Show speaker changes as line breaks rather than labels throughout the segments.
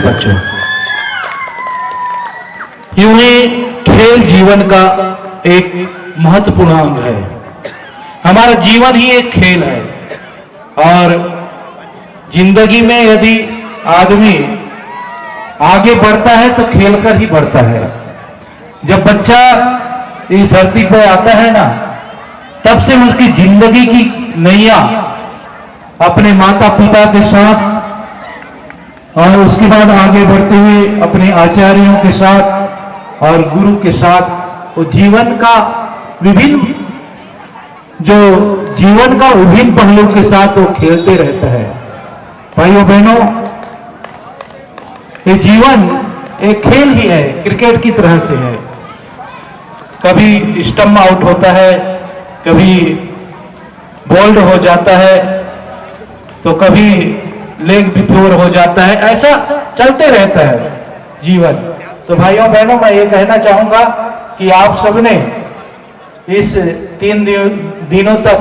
बच्चों, यूं ही खेल जीवन का एक महत्वपूर्ण अंग है। हमारा जीवन ही एक खेल है और जिंदगी में यदि आदमी आगे बढ़ता है तो खेलकर ही बढ़ता है। जब बच्चा इस धरती पर आता है ना, तब से उसकी जिंदगी की नैया अपने माता पिता के साथ और उसके बाद आगे बढ़ते हुए अपने आचार्यों के साथ और गुरु के साथ वो जीवन का विभिन्न पहलू के साथ वो खेलते रहता है। भाइयों बहनों, ये जीवन एक खेल ही है, क्रिकेट की तरह से है। कभी स्टंप आउट होता है, कभी बोल्ड हो जाता है, तो कभी लेग भी फ्लोर हो जाता है, ऐसा चलते रहता है जीवन। तो भाइयों बहनों, मैं ये कहना चाहूंगा कि आप सबने इस 3 दिनों तक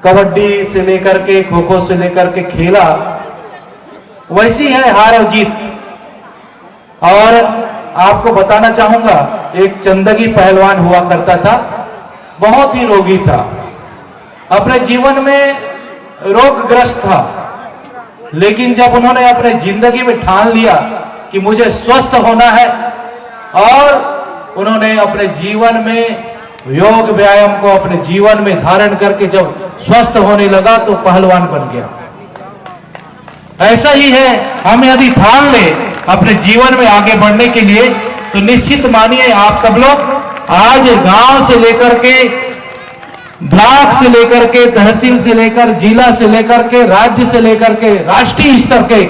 कबड्डी से लेकर के खो खो से लेकर के खेला, वैसी है हार और जीत। और आपको बताना चाहूंगा, एक चंदगी पहलवान हुआ करता था, बहुत ही रोगी था, अपने जीवन में रोगग्रस्त था, लेकिन जब उन्होंने अपने जिंदगी में ठान लिया कि मुझे स्वस्थ होना है और उन्होंने अपने जीवन में योग व्यायाम को अपने जीवन में धारण करके जब स्वस्थ होने लगा तो पहलवान बन गया। ऐसा ही है, हम यदि ठान ले अपने जीवन में आगे बढ़ने के लिए तो निश्चित मानिए आप सब लोग आज गांव से लेकर के ब्लॉक से लेकर के तहसील से लेकर जिला से लेकर के राज्य से लेकर के राष्ट्रीय स्तर के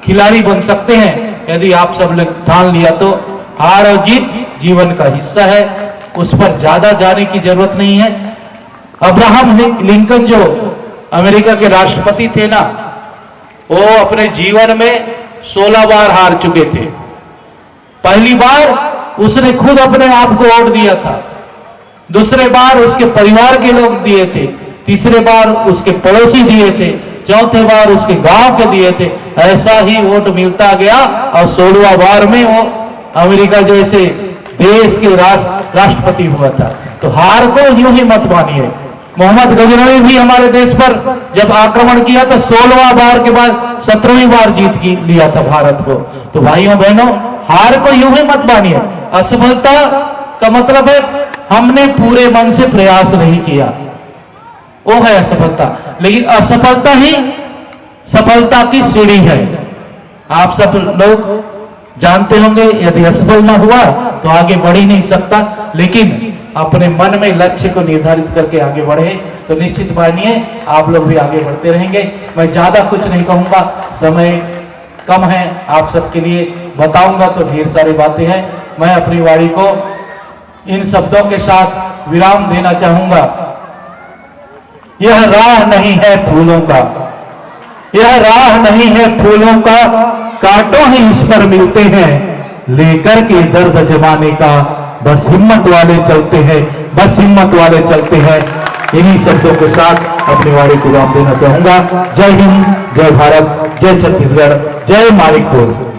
खिलाड़ी बन सकते हैं यदि आप सब लोग ठान लिया तो। हार और जीत जीवन का हिस्सा है, उस पर ज्यादा जाने की जरूरत नहीं है। अब्राहम लिंकन जो अमेरिका के राष्ट्रपति थे ना, वो अपने जीवन में 16 बार हार चुके थे। पहली बार उसने खुद अपने आप को वोट दिया था, दूसरे बार उसके परिवार के लोग दिए थे, तीसरे बार उसके पड़ोसी दिए थे, चौथे बार उसके गांव के दिए थे। ऐसा ही वोट मिलता गया और 16वां बार में वो अमेरिका जैसे देश के राष्ट्रपति हुआ था। तो हार को यूं ही मत मानिए। मोहम्मद गजनवी भी हमारे देश पर जब आक्रमण किया तो 16वां बार के बाद 17वीं बार जीत लिया था भारत को। तो भाइयों बहनों, हार को यूं ही मत मानिए। असफलता का मतलब है हमने पूरे मन से प्रयास नहीं किया, वो है असफलता। लेकिन असफलता ही सफलता की सीढ़ी है। आप सब लोग जानते होंगे, यदि असफल ना हुआ तो आगे बढ़ ही नहीं सकता। लेकिन अपने मन में लक्ष्य को निर्धारित करके आगे बढ़े तो निश्चित मानिए आप लोग भी आगे बढ़ते रहेंगे। मैं ज्यादा कुछ नहीं कहूंगा, समय कम है आप सबके लिए, बताऊंगा तो ढेर सारी बातें हैं। मैं अपनी वाणी को इन शब्दों के साथ विराम देना चाहूंगा। यह राह नहीं है फूलों का, यह राह नहीं है फूलों का, कांटों ही इस पर मिलते हैं, लेकर के दर्द जमाने का बस हिम्मत वाले चलते हैं, बस हिम्मत वाले चलते हैं। इन्हीं शब्दों के साथ अपनी वाणी को विराम देना चाहूंगा। जय हिंद, जय भारत, जय छत्तीसगढ़, जय मालिकपुर।